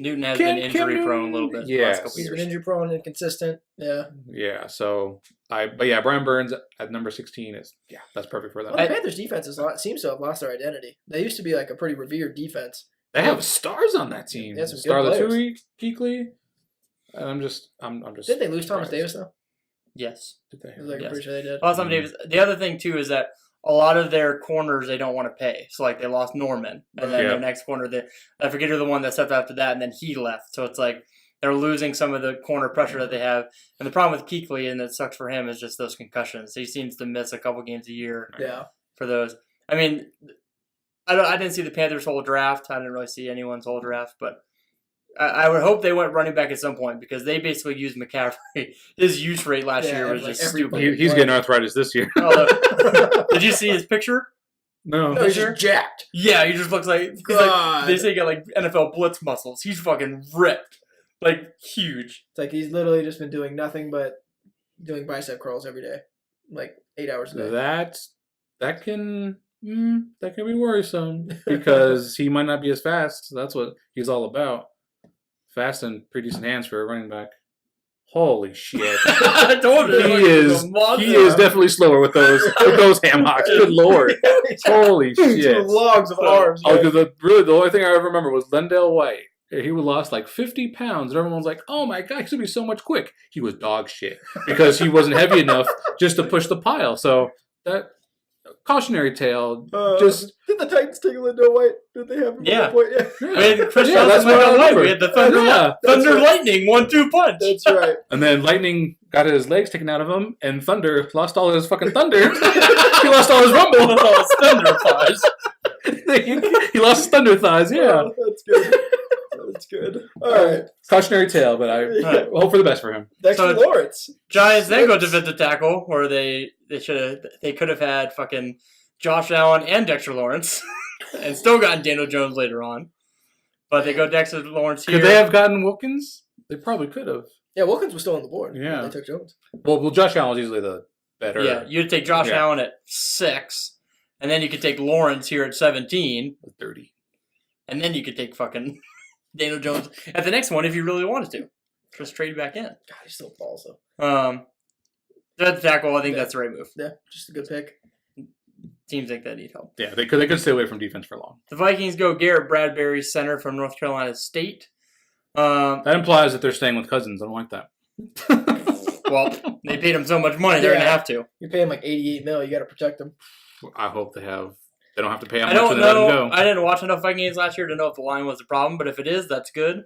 Newton has
Cam
been injury prone a little bit. The last couple
He's
years.
been injury prone, inconsistent. Yeah.
Yeah. So Brian Burns at number 16 is that's perfect for them.
Well, the Panthers' defense seems to have lost their identity. They used to be like a pretty revered defense.
They have stars on that team.
They have some good
Star
players.
Latui, Kuechly. And I'm just.
Didn't they lose Thomas
surprised.
Davis though?
Yes.
Did they?
I was like, I'm
Yes.
pretty sure they did.
Well, Tom Davis. The other thing too is that a lot of their corners they don't want to pay. So like they lost Norman, and then
Yeah.
their next corner, I forget who the one that stepped after that, and then he left. So it's like they're losing some of the corner pressure that they have. And the problem with Kuechly, and it sucks for him, is just those concussions. He seems to miss a couple games a year for those. I mean, I didn't see the Panthers' whole draft. I didn't really see anyone's whole draft, but I would hope they went running back at some point because they basically used McCaffrey. His use rate last year was just stupid.
He's getting arthritis this year.
Did you see his picture?
No,
he's just jacked.
Yeah, he just looks like, they say he got like NFL blitz muscles. He's fucking ripped, like huge.
It's like he's literally just been doing nothing but doing bicep curls every day, like 8 hours a day.
That can be worrisome because he might not be as fast. That's what he's all about. Fast and pretty decent hands for a running back. Holy shit!
I told you
he is definitely slower with those ham hocks. Good lord! Holy shit!
2 logs of arms.
Oh, because the only thing I ever remember was Lendale White. He lost like 50 pounds, and everyone was like, "Oh my god, he's gonna be so much quick." He was dog shit because he wasn't heavy enough just to push the pile. So that. Cautionary tale. Did the Titans take Lendale White? Did they have him?
Yeah.
Chris
Johnson went on live. We had the Thunder Lightning 1-2 punch.
That's right.
And then Lightning got his legs taken out of him, and Thunder lost all his fucking thunder. He lost all his rumble.
All his thunder thighs.
He lost his thunder thighs. Yeah,
that's good. That's good. All right.
Cautionary tale, but I hope for the best for him.
Dexter Lawrence.
Giants then go defensive tackle, where they could have had fucking Josh Allen and Dexter Lawrence, and still gotten Daniel Jones later on. But they go Dexter Lawrence here.
Could they have gotten Wilkins? They probably could have.
Yeah, Wilkins was still on the board.
Yeah,
they took Jones.
Well, Josh Allen was usually the better.
Yeah, you'd take Josh Allen at 6, and then you could take Lawrence here at 17,
30,
and then you could take fucking Daniel Jones at the next one if you really wanted to. Just trade back in.
God, he's still balls though.
That tackle, I think that's the right move.
Yeah, just a good pick.
Teams think that need help.
Yeah, they could stay away from defense for long.
The Vikings go Garrett Bradbury, center from North Carolina State.
That implies that they're staying with Cousins. I don't like that.
Well, they paid him so much money, they're going to have to.
You pay him like $88 million, you got to protect him.
I hope they have. They don't have to pay him
much. I don't know. I didn't watch enough Viking games last year to know if the line was a problem, but if it is, that's good.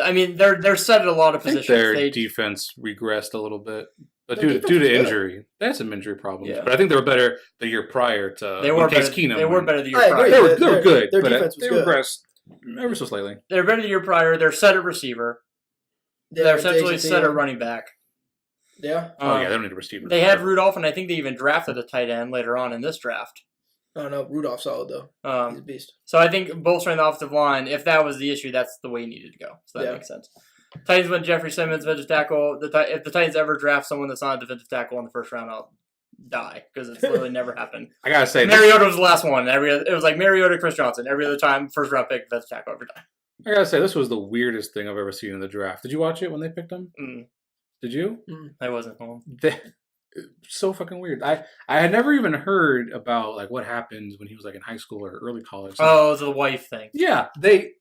I mean, they're set at a lot of positions.
Their defense regressed a little bit, but due to injury, they had some injury problems. Yeah. But I think they were better the year prior to.
They were better.
Keenum.
They were better the year prior.
They were good.
Their defense was good.
They regressed ever so slightly.
They were better the year prior. They're set at receiver. They're essentially set at running back.
Yeah.
They don't need a receiver.
They had Rudolph, and I think they even drafted a tight end later on in this draft.
Oh, no, Rudolph's solid, though. He's a beast.
So I think bolstering the offensive line, if that was the issue, that's the way you needed to go. So that makes sense. Titans went Jeffrey Simmons, defensive tackle. If the Titans ever draft someone that's not a defensive tackle in the first round, I'll die because it's literally never happened.
I gotta say,
Mariota was the last one. It was like Mariota, Chris Johnson. Every other time, first round pick, defensive tackle every time.
I gotta say, this was the weirdest thing I've ever seen in the draft. Did you watch it when they picked him? Did you?
I wasn't home.
So fucking weird. I had never even heard about like what happened when he was like in high school or early college.
Oh, it was the wife thing.
Yeah, they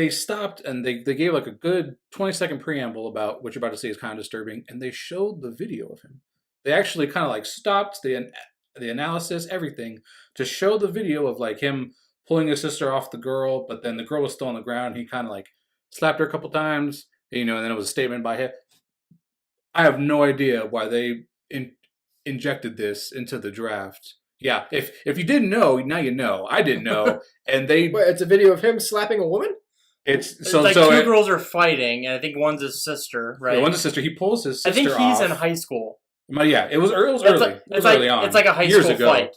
stopped and they gave like a good 20-second preamble about what you're about to say is kind of disturbing, and they showed the video of him. They actually kind of like stopped the analysis, everything, to show the video of like him pulling his sister off the girl, but then the girl was still on the ground. He kind of like slapped her a couple times, and then it was a statement by him. I have no idea why they injected this into the draft. Yeah, if you didn't know, now you know. I didn't know, and they.
Wait, it's a video of him slapping a woman.
It's like two girls are fighting, and I think one's his sister, right?
Yeah, one's his sister. He pulls his sister off.
I think he's in high school.
Yeah, it was early. Early on.
It's like a high school fight.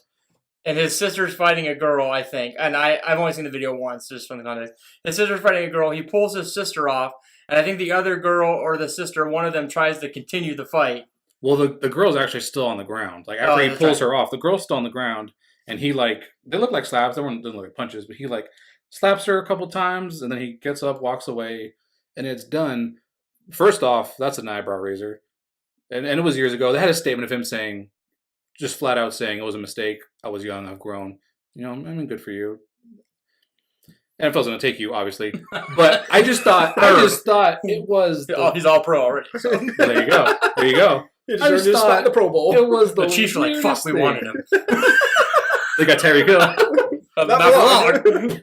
And his sister's fighting a girl, I think. And I've only seen the video once, just from the context. His sister's fighting a girl. He pulls his sister off. And I think the other girl or the sister, one of them tries to continue the fight.
Well, the girl's actually still on the ground. Like, after he pulls her off, the girl's still on the ground. And he, like, they look like slaps. They didn't look like punches. But he, like, slaps her a couple times. And then he gets up, walks away. And it's done. First off, that's an eyebrow raiser. And it was years ago. They had a statement of him saying, just flat out saying, it was a mistake. I was young. I've grown. I mean, good for you. NFL's going to take you, obviously. But I just thought it was...
he's all pro already. So.
There you go.
I just thought
the Pro Bowl.
It was the
Chiefs were like, fuck, we wanted him.
They got Terry Hill.
Not for long.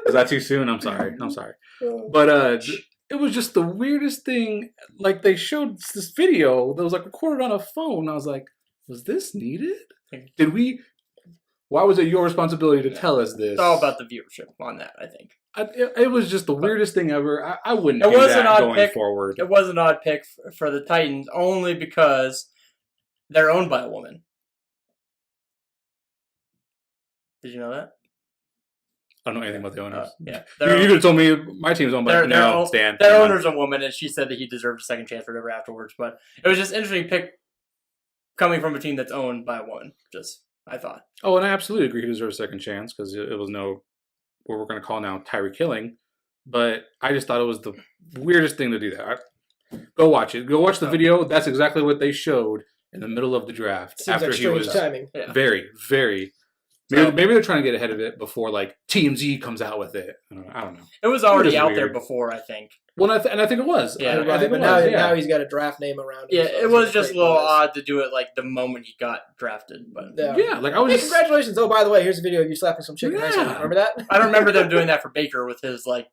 Was that too soon? I'm sorry. But it was just the weirdest thing. Like they showed this video that was like recorded on a phone. I was like, was this needed? Did we? Why was it your responsibility to tell us this?
It's all about the viewership on that, I think.
It was just the weirdest thing ever. I wouldn't
It
do
was an
that
odd
going
pick.
forward.
It was an odd pick for the Titans only because they're owned by a woman. Did you know that?
I don't know anything about the owners.
Yeah.
You could have told me my team's owned by Stan.
Their owner's a woman, and she said that he deserved a second chance or whatever afterwards. But it was just an interesting pick coming from a team that's owned by a woman. Just, I thought.
Oh, and I absolutely agree he deserves a second chance because it was no, what we're going to call now Tyreek Killing. But I just thought it was the weirdest thing to do that. Go watch it. Go watch the video. That's exactly what they showed in the middle of the draft.
Seems
after
like
he was
timing.
Yeah.
very, very. Maybe they're trying to get ahead of it before like TMZ comes out with it. I don't know.
It was already
It is
out there
weird.
before, I think.
Well, and I think it was.
Yeah,
I think
but
it was.
now he's got a draft name around him.
Yeah,
so
it
it's
was
gonna
just a
create
little
buzz.
odd to do it like the moment he got drafted. But
Yeah, like I was
Hey,
just.
congratulations! Oh, by the way, here's a video of you slapping some chick in high school.
Yeah.
Remember that?
I don't remember them doing that for Baker with his like.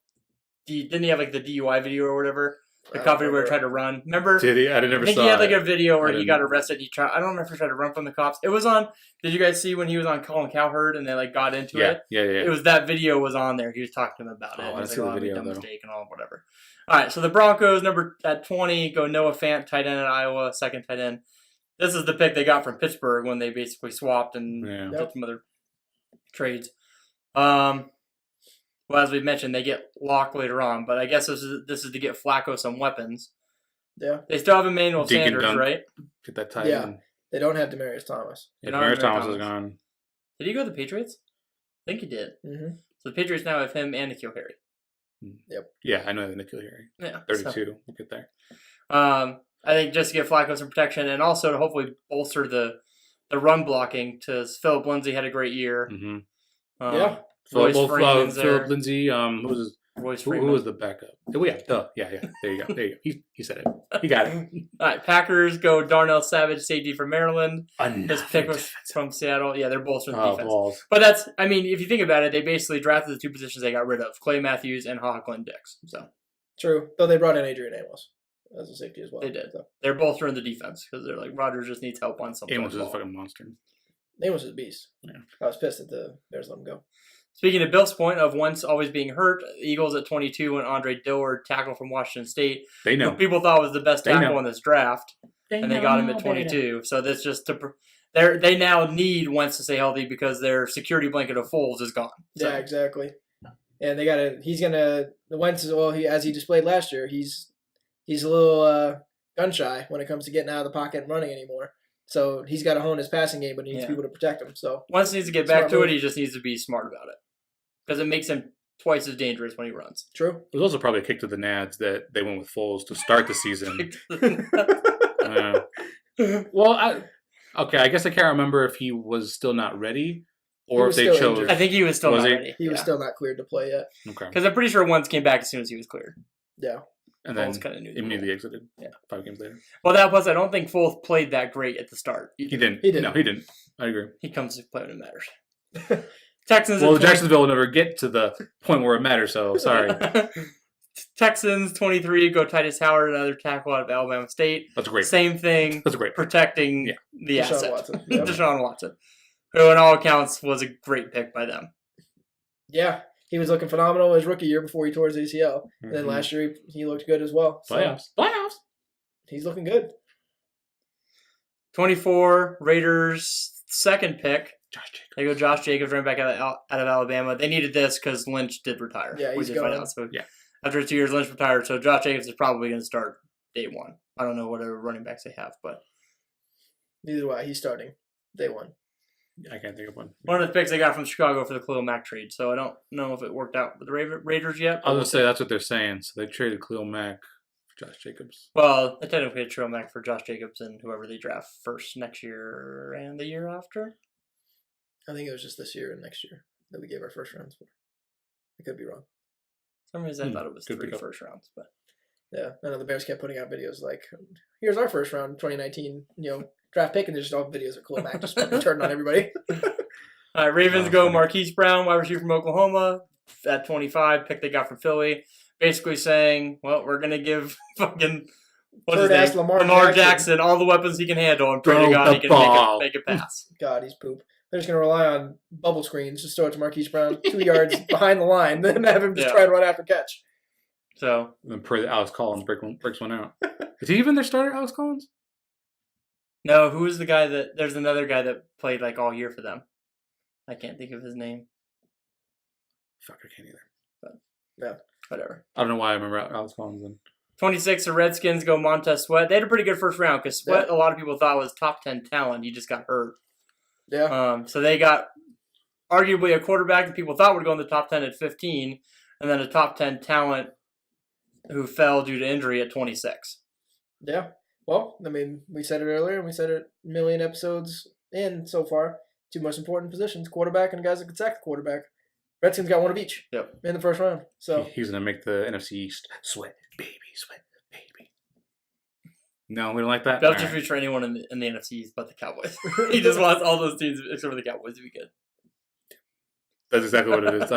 Didn't he have like the DUI video or whatever? The
I don't
company where he
remember.
tried to run. Remember?
Did he? I
I
never
think
saw
he had like
it.
a video where
I
he got
didn't-
arrested. I don't remember if he tried to run from the cops. It was on. Did you guys see when he was on Colin Cowherd and they like got into
Yeah,
it?
yeah.
It was that video was on there. He was talking to him about it.
Oh,
And
I
he's
see
like,
the
I made a
video,
dumb
though.
mistake and all whatever. All right, so the Broncos at 20 go Noah Fant, tight end at Iowa, second tight end. This is the pick they got from Pittsburgh when they basically swapped and
Yeah.
did some other trades. Well, as we mentioned, they get Locke later on, but I guess this is to get Flacco some weapons.
Yeah.
They still have Emmanuel
Dink and
Sanders,
dunk.
right?
Get that tight
Yeah.
end.
They don't have Demaryius Thomas.
Yeah,
Not
Demaryius
Demaryius
Thomas is
Thomas.
gone.
Did he go to the Patriots? I think he did.
Mm-hmm.
So the Patriots now have him and N'Keal Harry.
Yeah, I know the N'Keal Harry.
Yeah.
32. We'll get there.
I think just to give Flacco some protection and also to hopefully bolster the run blocking. To Philip Lindsay had a great year.
Mm-hmm.
Yeah.
Royce Freeman's there.
Philip Lindsay. Who was
Royce
who
Freeman.
was the backup? Oh, yeah, duh. Yeah. There you go. He said it. He got it.
All right, Packers go Darnell Savage, safety from Maryland. His
Enough
pick was
defense.
from Seattle. Yeah, they're bolstering the
Oh,
defense.
balls.
But that's, I mean, if you think about it, they basically drafted the two positions they got rid of, Clay Matthews and Glenn Dix. So
True. Though they brought in Adrian Amos as a safety as well.
They did.
So.
they're bolstering the defense because they're like, Rodgers just needs help on something.
Amos is a fucking monster.
Amos is a beast.
Yeah.
I was pissed that the Bears let him go.
Speaking of Bill's point of once always being hurt, Eagles at 22 and Andre Dillard, tackle from Washington State,
They know.
who people thought was the best
They
tackle
know.
in this draft, and they got him at 22. So that's just they now need Wentz to stay healthy because their security blanket of Foles is gone. So,
Yeah, exactly. And they the Wentz is, well, as he displayed last year, he's a little gun shy when it comes to getting out of the pocket and running anymore. So he's got to hone his passing game, but he needs people to protect him. So
Wentz needs to get back
Smart
to
move.
it. He just needs to be smart about it because it makes him twice as dangerous when he runs.
true.
It was also probably a kick to the nads that they went with Foles to start the season. Well, I guess I can't remember if he was still not ready or
He
if
was
they
still
chose.
injured.
I think he was still
Was
not
he?
ready.
He was still not cleared to play yet.
Okay.
Because I'm pretty sure Wentz came back as soon as he was cleared.
Yeah.
And then
Foles kinda knew the
immediately exited.
Yeah.
5 games later.
Well, that plus I don't think Foles played that great at the start.
He didn't.
He didn't.
No, he didn't. I agree.
He comes to play when it matters. Texans.
Well,
at 20
Jacksonville will never get to the point where it matters, so sorry.
Texans 23 go Titus Howard, another tackle out of Alabama State.
That's great.
Same thing,
That's a great.
protecting
Yeah.
the
Deshaun
asset.
Watson. Yep.
Deshaun Watson, who in all accounts was a great pick by them.
Yeah. He was looking phenomenal his rookie year before he tore his ACL. And then
Mhm.
last year he looked good as well. So
Playoffs.
he's looking good.
24 Raiders second pick.
Josh Jacobs.
They go Josh Jacobs, running back out of Alabama. They needed this because Lynch did retire.
Yeah,
We
he's
did find
going.
out. So
Yeah.
after 2 years, Lynch retired. So Josh Jacobs is probably going to start day one. I don't know what other running backs they have, but
Neither do I. He's starting day one.
I can't think of one.
one of the picks they got from Chicago for the Khalil Mack trade. So I don't know if it worked out with the Raiders yet.
I was going to say that's what they're saying. So they traded Khalil Mack for Josh Jacobs.
Well, they technically had Khalil Mack for Josh Jacobs and whoever they draft first next year and the year after.
I think it was just this year and next year that we gave our first rounds for. I could be wrong.
For some reason I thought it was
Good
3
pickup.
first rounds, but
Yeah, I know the Bears kept putting out videos like, "Here's our first round 2019, draft pick," and there's just all videos of Khalil Mack just turning on everybody.
Ravens
Oh,
go
funny.
Marquise Brown, wide receiver from Oklahoma, at 25, pick they got from Philly. basically saying, well, we're going to give fucking what's his
Third-ass
name?
Lamar
Jackson all the weapons he can handle and pray to
Throw
God
the
he can
ball.
make it pass.
God, he's poop. They're just going to rely on bubble screens. Just throw it to Marquise Brown 2 yards behind the line. Then have him just try and run after catch.
So
And then pray that Alex Collins breaks one out. Is he even their starter, Alex Collins?
no, who is the guy that? There's another guy that played like all year for them. I can't think of his name.
Fuck, I can't either.
Whatever.
I don't know why I remember Alex Collins then.
26, the Redskins go Montez Sweat. They had a pretty good first round because Sweat, a lot of people thought was top 10 talent. He just got hurt.
Yeah.
So they got arguably a quarterback that people thought would go in the top 10 at 15, and then a top 10 talent who fell due to injury at 26.
Yeah. Well, I mean, we said it earlier, and we said it a million episodes in so far. 2 most important positions, quarterback and guys that can sack the quarterback. Redskins got one of each in the first round. So
He's going to make the NFC East sweat, baby. No, we don't like that.
Belcher's future for anyone in the NFC East but the Cowboys. He just wants all those teams except for the Cowboys to be good.
That's exactly what it is.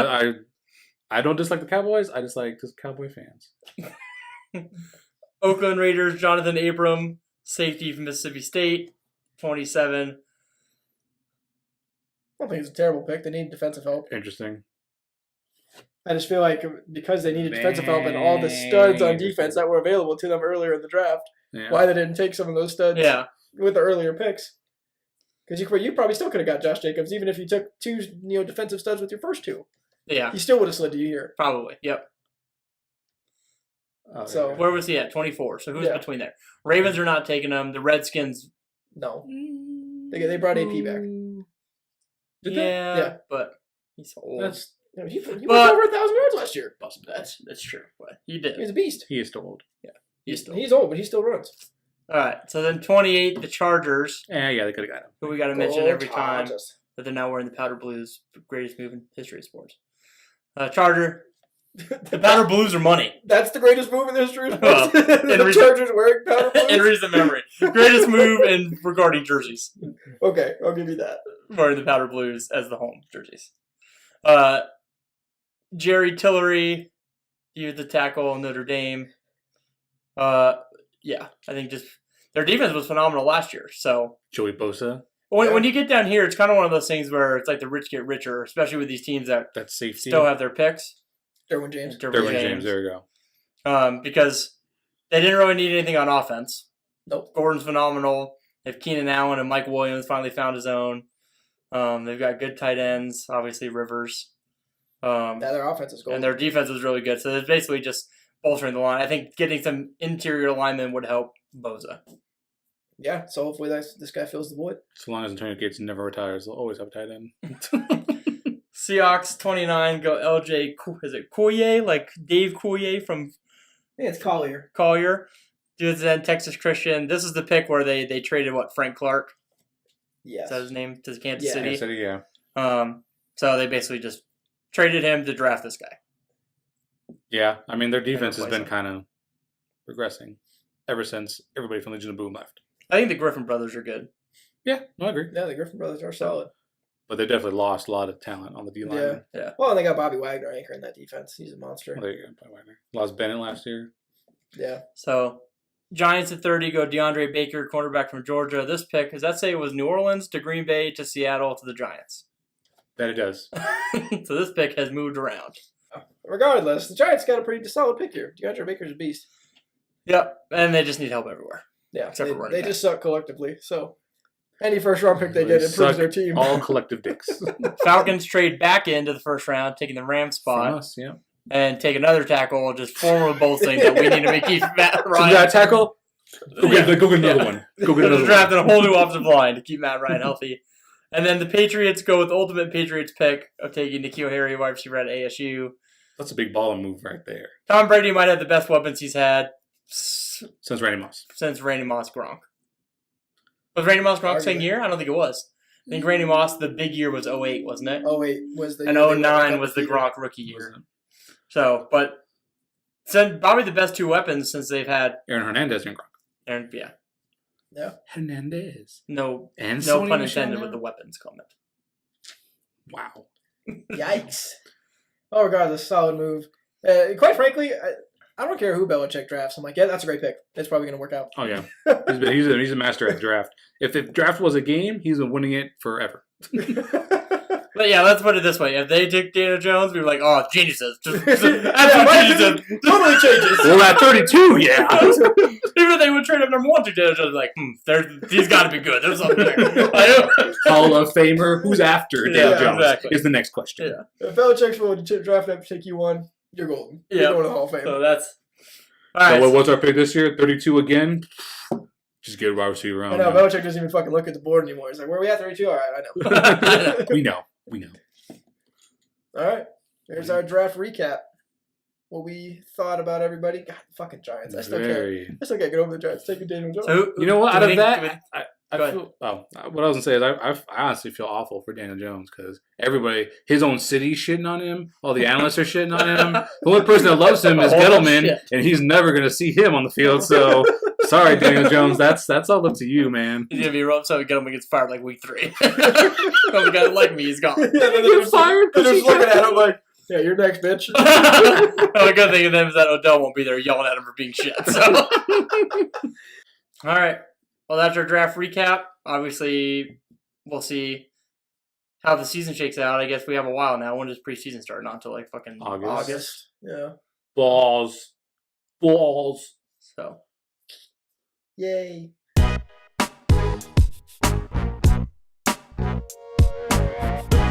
I don't dislike the Cowboys. I dislike just Cowboy fans.
Oakland Raiders, Jonathan Abram, safety from Mississippi State, 27.
I don't think it's a terrible pick. They need defensive help.
Interesting.
I just feel like because they needed defensive help and all the studs on defense that were available to them earlier in the draft, why they didn't take some of those studs with the earlier picks. Because you probably still could have got Josh Jacobs even if you took 2 defensive studs with your first 2.
Yeah.
He still would have slid to you here.
Probably. Yep.
So
where was he at? 24. So who's between there? Ravens are not taking him. The Redskins.
No. They brought AP back.
Did they? Yeah, but he's old.
He went over 1,000 yards last year.
That's true. But he did.
He's a beast.
He is still old.
Yeah.
He's old, but he still runs.
All right. So then 28, the Chargers.
Yeah, they could have got him.
Who we got to mention every time that they're now wearing the powder blues. Greatest move in history of sports. Charger. The powder blues are money.
That's the greatest move in the history of sports. The Chargers wearing powder blues?
In recent memory. Greatest move in regarding jerseys.
Okay, I'll give you that.
Wearing the powder blues as the home jerseys. Jerry Tillery, he was the tackle in Notre Dame. I think just their defense was phenomenal last year. So
Joey Bosa.
When you get down here, it's kind of one of those things where it's like the rich get richer, especially with these teams that
safety
still have their picks.
Derwin James.
There we go.
Because they didn't really need anything on offense.
Nope.
Gordon's phenomenal. They have Keenan Allen and Mike Williams finally found his own. They've got good tight ends, obviously Rivers.
Their offense is good.
And their defense was really good. So it's basically just bolstering the line. I think getting some interior linemen would help Bosa.
Yeah, so hopefully this guy fills the void.
So long as Antonio Gates never retires, they'll always have a tight end.
Seahawks 29 go LJ. Is it Coulier? Like Dave Coulier from
it's Collier.
Dude's then Texas Christian. This is the pick where they traded Frank Clark.
Yes.
Is that his name? To Kansas City.
Yeah.
So they basically just traded him to draft this guy.
Yeah, I mean their defense has been kind of regressing ever since everybody from Legion of Boom left.
I think the Griffin brothers are good.
Yeah, I agree.
Yeah, the Griffin brothers are solid.
But they definitely lost a lot of talent on the D-line.
Yeah.
Well, and they got Bobby Wagner anchoring that defense. He's a monster.
Well, there you go, Bobby Wagner. Lost Bennett last year.
Yeah.
So, Giants at 30 go DeAndre Baker, cornerback from Georgia. This pick, does that say it was New Orleans to Green Bay to Seattle to the Giants?
That it does.
So this pick has moved around.
Regardless, the Giants got a pretty solid pick here. DeAndre Baker's a beast.
Yep, and they just need help everywhere.
Yeah,
except for running
they
back.
just suck collectively. So any first round pick they get improves their team.
All collective dicks.
Falcons trade back into the first round, taking the Rams spot.
From us, yeah.
And take another tackle, just form both things that we need to keep Matt
So
Ryan.
you got a tackle? Go get another one. Go get another
drafted
one.
a whole new offensive line to keep Matt Ryan healthy. And then the Patriots go with the ultimate Patriots pick of taking N'Keal Harry, wide receiver at ASU.
That's a big baller move right there.
Tom Brady might have the best weapons he's had
Since Randy Moss.
since Randy Moss Gronk. Was Randy Moss Gronk same year? I don't think it was. I think Randy Moss, the big year was 08, wasn't it?
08 was the
And
year they
09 was the
undefeated.
Gronk rookie year. So, but probably the best two weapons since they've had.
Aaron Hernandez and Gronk.
And yeah,
Yeah.
Hernandez.
no
And
pun
Sony Michel
intended
now?
with the weapons comment.
Wow.
Yikes. Oh, regardless, solid move. Quite frankly, I don't care who Belichick drafts. I'm like, yeah, that's a great pick. It's probably going to work out.
Oh yeah, he's a master at draft. If the draft was a game, he's been winning it forever.
But yeah, let's put it this way: if they took Daniel Jones, we'd be like, "Oh, geniuses! Absolute geniuses!
Totally changes.
Well, at 32, yeah.
Even if they would trade up number 1 to Daniel Jones, like, he's got to be good. There's something there.
Hall of Famer. Who's after Daniel
Yeah,
Jones?
exactly.
Is the next question.
Yeah.
If Belichick's willing to draft up to take you one, you're golden. You're
Yeah.
going to the Hall of Fame.
So that's all right.
So what's our pick this year? 32 again. Just get a wide receiver
I
around.
know Belichick doesn't even fucking look at the board anymore. He's like, "Where are we at? 32? All right, I know."
We know.
All right, here's our draft recap. What we thought about everybody. God, fucking Giants. I still can't. I still can't get over the Giants taking Daniel Jones.
So,
You know what?
do
Out
we
of
think-
that, I
Go ahead.
feel. Oh, what I was gonna say is I honestly feel awful for Daniel Jones because everybody, his own city, shitting on him. All the analysts are shitting on him. The only person that loves him is
Oh,
Gettleman,
shit.
and he's never gonna see him on the field. So sorry, Daniel Jones. That's all up to you, man.
he's gonna be real upset. We get him gets fired like week 3. The guy like me, he's gone.
Yeah,
You're fired.
They're just looking at him like, "Yeah, you're next, bitch."
The good thing of them is that Odell won't be there yelling at him for being shit. So, all right. Well, that's our draft recap. Obviously, we'll see how the season shakes out. I guess we have a while now. When does preseason start? Not until like fucking
August.
Yeah.
Balls.
So.
Yay.